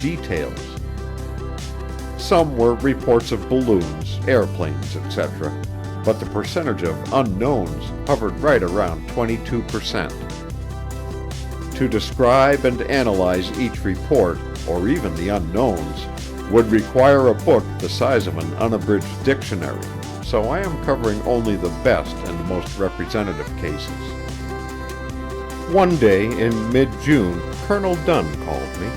details. Some were reports of balloons, airplanes, etc., but the percentage of unknowns hovered right around 22%. To describe and analyze each report, or even the unknowns, would require a book the size of an unabridged dictionary, so I am covering only the best and most representative cases. One day in mid-June, Colonel Dunn called me.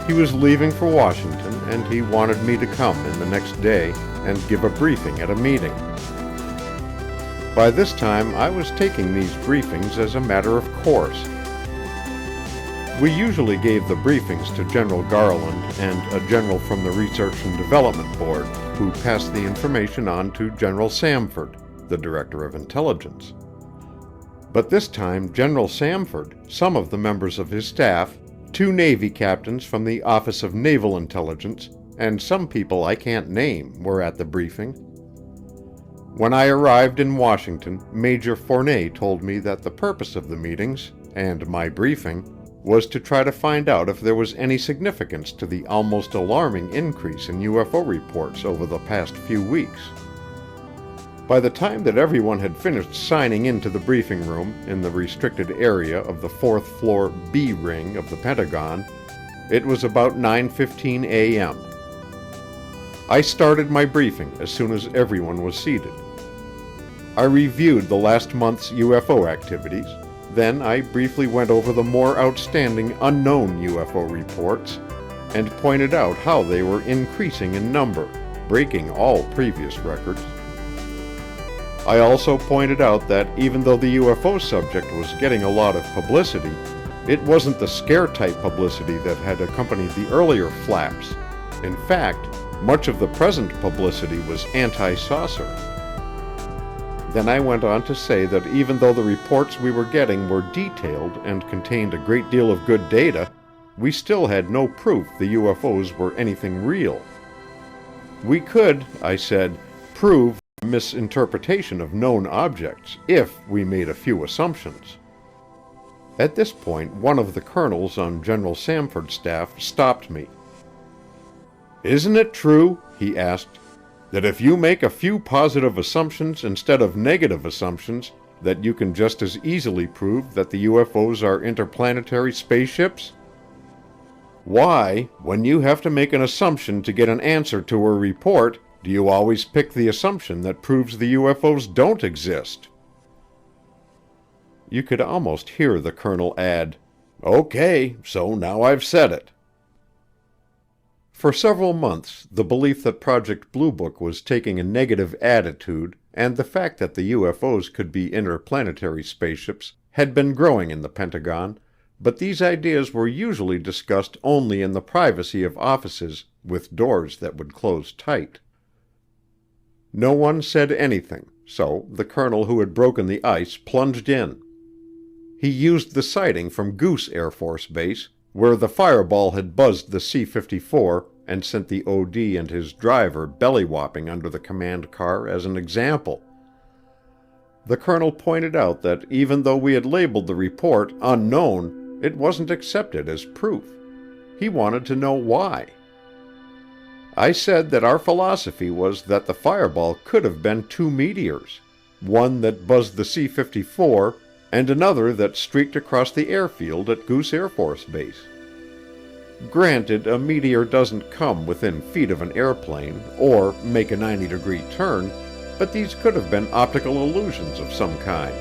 He was leaving for Washington and he wanted me to come in the next day and give a briefing at a meeting. By this time, I was taking these briefings as a matter of course. We usually gave the briefings to General Garland and a general from the Research and Development Board, who passed the information on to General Samford, the Director of Intelligence. But this time, General Samford, some of the members of his staff, 2 Navy captains from the Office of Naval Intelligence, and some people I can't name were at the briefing. When I arrived in Washington, Major Fournet told me that the purpose of the meetings, and my briefing, was to try to find out if there was any significance to the almost alarming increase in UFO reports over the past few weeks. By the time that everyone had finished signing into the briefing room in the restricted area of the 4th floor B ring of the Pentagon, it was about 9:15 a.m. I started my briefing as soon as everyone was seated. I reviewed the last month's UFO activities. Then I briefly went over the more outstanding unknown UFO reports and pointed out how they were increasing in number, breaking all previous records. I also pointed out that even though the UFO subject was getting a lot of publicity, it wasn't the scare-type publicity that had accompanied the earlier flaps. In fact, much of the present publicity was anti-saucer. Then I went on to say that even though the reports we were getting were detailed and contained a great deal of good data, we still had no proof the UFOs were anything real. We could, I said, prove misinterpretation of known objects if we made a few assumptions. At this point, one of the colonels on General Samford's staff stopped me. "Isn't it true," he asked, "that if you make a few positive assumptions instead of negative assumptions, that you can just as easily prove that the UFOs are interplanetary spaceships? Why, when you have to make an assumption to get an answer to a report, do you always pick the assumption that proves the UFOs don't exist?" You could almost hear the colonel add, "Okay, so now I've said it." For several months, the belief that Project Blue Book was taking a negative attitude and the fact that the UFOs could be interplanetary spaceships had been growing in the Pentagon, but these ideas were usually discussed only in the privacy of offices with doors that would close tight. No one said anything, so the colonel who had broken the ice plunged in. He used the sighting from Goose Air Force Base, where the fireball had buzzed the C-54 and sent the OD and his driver belly-whopping under the command car as an example. The colonel pointed out that even though we had labeled the report unknown, it wasn't accepted as proof. He wanted to know why. I said that our philosophy was that the fireball could have been 2 meteors, one that buzzed the C-54 and another that streaked across the airfield at Goose Air Force Base. Granted, a meteor doesn't come within feet of an airplane or make a 90-degree turn, but these could have been optical illusions of some kind.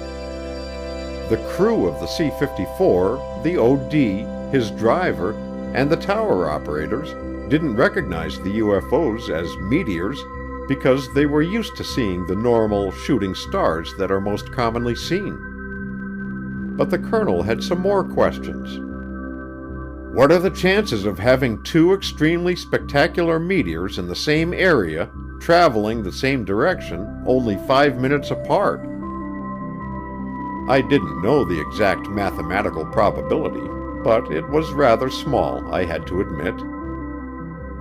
The crew of the C-54, the OD, his driver, and the tower operators didn't recognize the UFOs as meteors because they were used to seeing the normal shooting stars that are most commonly seen. But the colonel had some more questions. What are the chances of having 2 extremely spectacular meteors in the same area, traveling the same direction, only 5 minutes apart? I didn't know the exact mathematical probability, but it was rather small, I had to admit.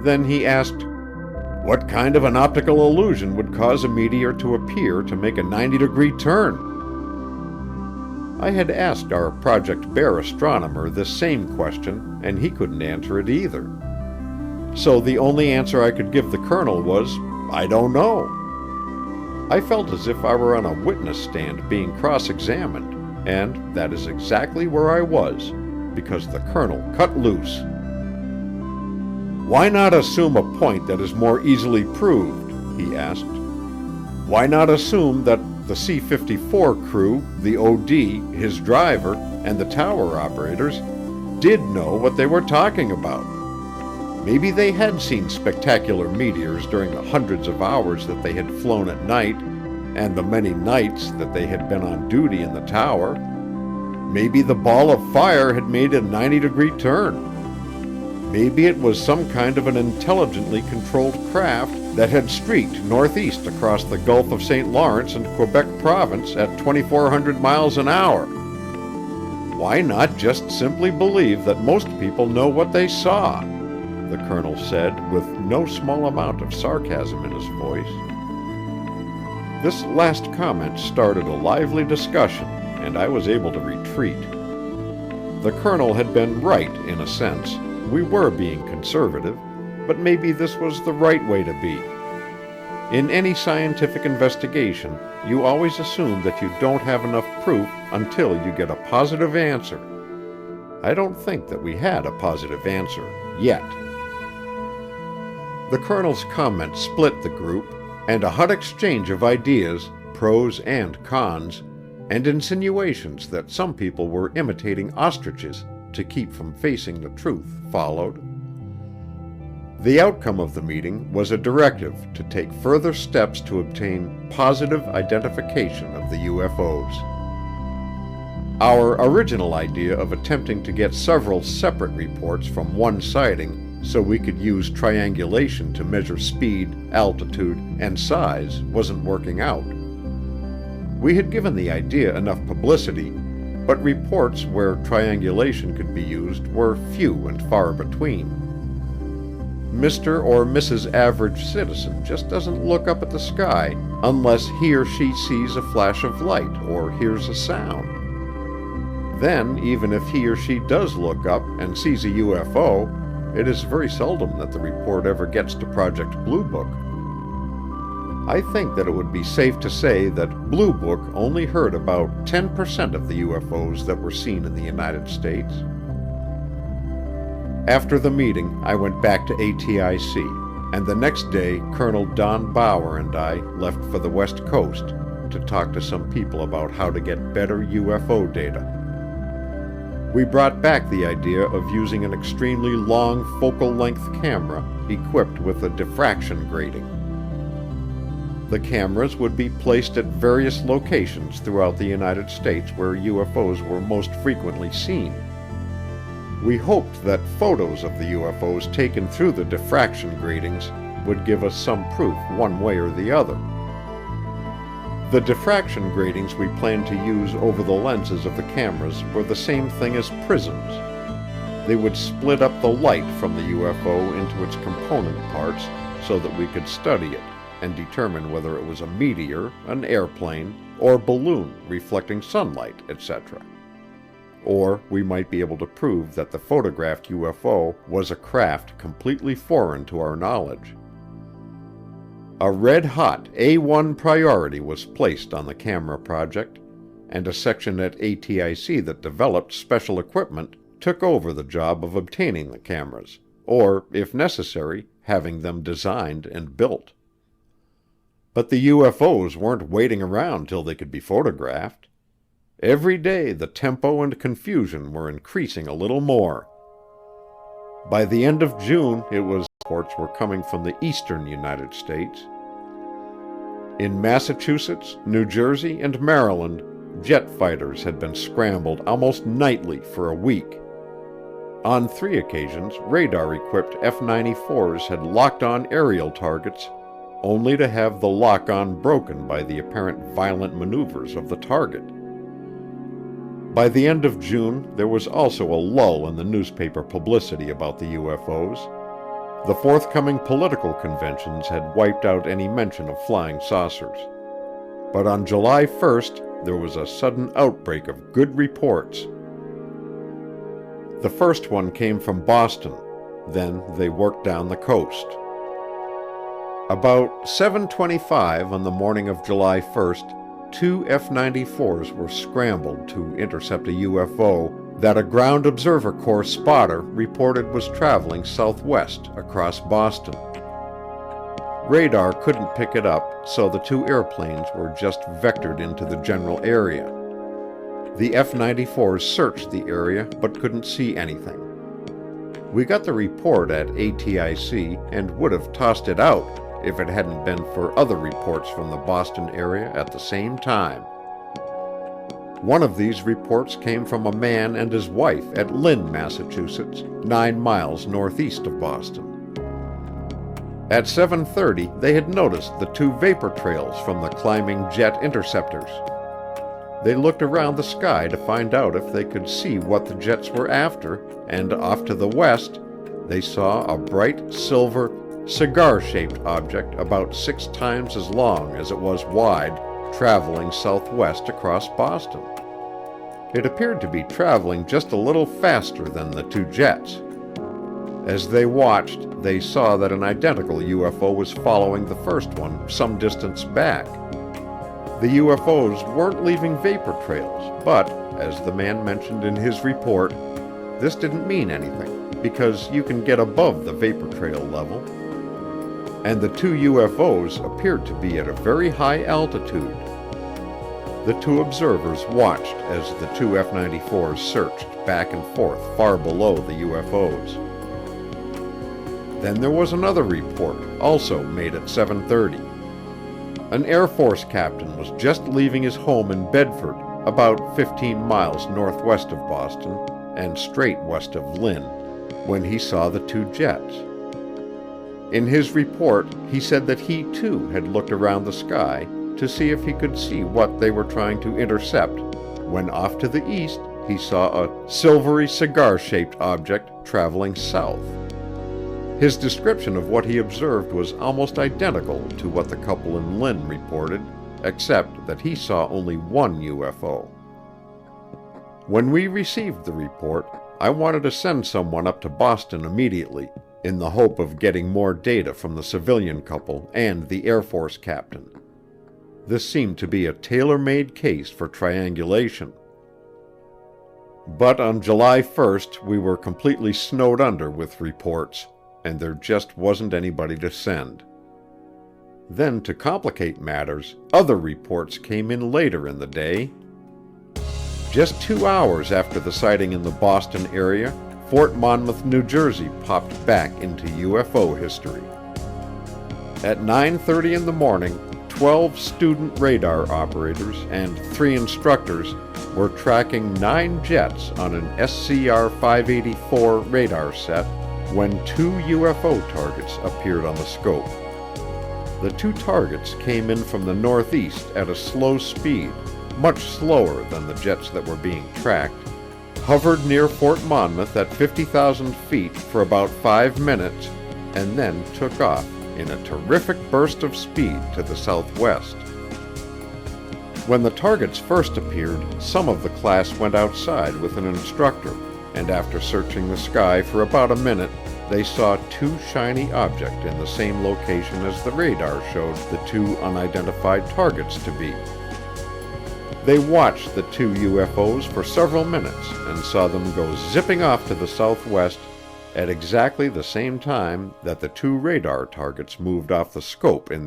Then he asked, "What kind of an optical illusion would cause a meteor to appear to make a 90-degree turn?" I had asked our Project Bear astronomer this same question, and he couldn't answer it either. So the only answer I could give the colonel was, "I don't know." I felt as if I were on a witness stand being cross-examined, and that is exactly where I was, because the colonel cut loose. "Why not assume a point that is more easily proved?" he asked. "Why not assume that the C-54 crew, the OD, his driver, and the tower operators did know what they were talking about? Maybe they had seen spectacular meteors during the hundreds of hours that they had flown at night and the many nights that they had been on duty in the tower. Maybe the ball of fire had made a 90-degree turn. Maybe it was some kind of an intelligently controlled craft that had streaked northeast across the Gulf of St. Lawrence and Quebec Province at 2,400 miles an hour. Why not just simply believe that most people know what they saw?" the colonel said, with no small amount of sarcasm in his voice. This last comment started a lively discussion, and I was able to retreat. The colonel had been right in a sense. We were being conservative, but maybe this was the right way to be. In any scientific investigation, you always assume that you don't have enough proof until you get a positive answer. I don't think that we had a positive answer yet. The colonel's comments split the group, and a hot exchange of ideas, pros and cons, and insinuations that some people were imitating ostriches to keep from facing the truth followed. The outcome of the meeting was a directive to take further steps to obtain positive identification of the UFOs. Our original idea of attempting to get several separate reports from one sighting so we could use triangulation to measure speed, altitude, and size wasn't working out. We had given the idea enough publicity, but reports where triangulation could be used were few and far between. Mr. or Mrs. Average Citizen just doesn't look up at the sky unless he or she sees a flash of light or hears a sound. Then, even if he or she does look up and sees a UFO, it is very seldom that the report ever gets to Project Blue Book. I think that it would be safe to say that Blue Book only heard about 10% of the UFOs that were seen in the United States. After the meeting, I went back to ATIC, and the next day Colonel Don Bauer and I left for the West Coast to talk to some people about how to get better UFO data. We brought back the idea of using an extremely long focal-length camera equipped with a diffraction grating. The cameras would be placed at various locations throughout the United States where UFOs were most frequently seen. We hoped that photos of the UFOs taken through the diffraction gratings would give us some proof one way or the other. The diffraction gratings we planned to use over the lenses of the cameras were the same thing as prisms. They would split up the light from the UFO into its component parts so that we could study it and determine whether it was a meteor, an airplane, or balloon reflecting sunlight, etc. Or we might be able to prove that the photographed UFO was a craft completely foreign to our knowledge. A red-hot A1 priority was placed on the camera project, and a section at ATIC that developed special equipment took over the job of obtaining the cameras, or, if necessary, having them designed and built. But the UFOs weren't waiting around till they could be photographed. Every day the tempo and confusion were increasing a little more. By the end of June, reports were coming from the eastern United States. In Massachusetts, New Jersey, and Maryland, jet fighters had been scrambled almost nightly for a week. On 3 occasions, radar-equipped F-94s had locked on aerial targets only to have the lock-on broken by the apparent violent maneuvers of the target. By the end of June, there was also a lull in the newspaper publicity about the UFOs. The forthcoming political conventions had wiped out any mention of flying saucers. But on July 1st, there was a sudden outbreak of good reports. The first one came from Boston. Then they worked down the coast. About 7:25 on the morning of July 1st, two F-94s were scrambled to intercept a UFO that a Ground Observer Corps spotter reported was traveling southwest across Boston. Radar couldn't pick it up, so the two airplanes were just vectored into the general area. The F-94s searched the area but couldn't see anything. We got the report at ATIC and would have tossed it out if it hadn't been for other reports from the Boston area at the same time. One of these reports came from a man and his wife at Lynn, Massachusetts, 9 miles northeast of Boston. At 7:30, they had noticed the two vapor trails from the climbing jet interceptors. They looked around the sky to find out if they could see what the jets were after, and off to the west, they saw a bright silver, cigar-shaped object about 6 times as long as it was wide, traveling southwest across Boston. It appeared to be traveling just a little faster than the two jets. As they watched, they saw that an identical UFO was following the first one some distance back. The UFOs weren't leaving vapor trails, but, as the man mentioned in his report, this didn't mean anything, because you can get above the vapor trail level. And the two UFOs appeared to be at a very high altitude. The two observers watched as the two F-94s searched back and forth far below the UFOs. Then there was another report, also made at 7:30. An Air Force captain was just leaving his home in Bedford, about 15 miles northwest of Boston and straight west of Lynn, when he saw the two jets. In his report, he said that he too had looked around the sky to see if he could see what they were trying to intercept, when off to the east he saw a silvery cigar-shaped object traveling south. His description of what he observed was almost identical to what the couple in Lynn reported, except that he saw only one UFO. When we received the report, I wanted to send someone up to Boston immediately, in the hope of getting more data from the civilian couple and the Air Force captain. This seemed to be a tailor-made case for triangulation. But on July 1st, we were completely snowed under with reports, and there just wasn't anybody to send. Then, to complicate matters, other reports came in later in the day. Just 2 hours after the sighting in the Boston area, Fort Monmouth, New Jersey popped back into UFO history. At 9:30 in the morning, 12 student radar operators and 3 instructors were tracking 9 jets on an SCR-584 radar set when 2 UFO targets appeared on the scope. The 2 targets came in from the northeast at a slow speed, much slower than the jets that were being tracked, hovered near Fort Monmouth at 50,000 feet for about 5 minutes, and then took off in a terrific burst of speed to the southwest. When the targets first appeared, some of the class went outside with an instructor, and after searching the sky for about a minute, they saw 2 shiny objects in the same location as the radar showed the 2 unidentified targets to be. They watched the 2 UFOs for several minutes and saw them go zipping off to the southwest at exactly the same time that the 2 radar targets moved off the scope in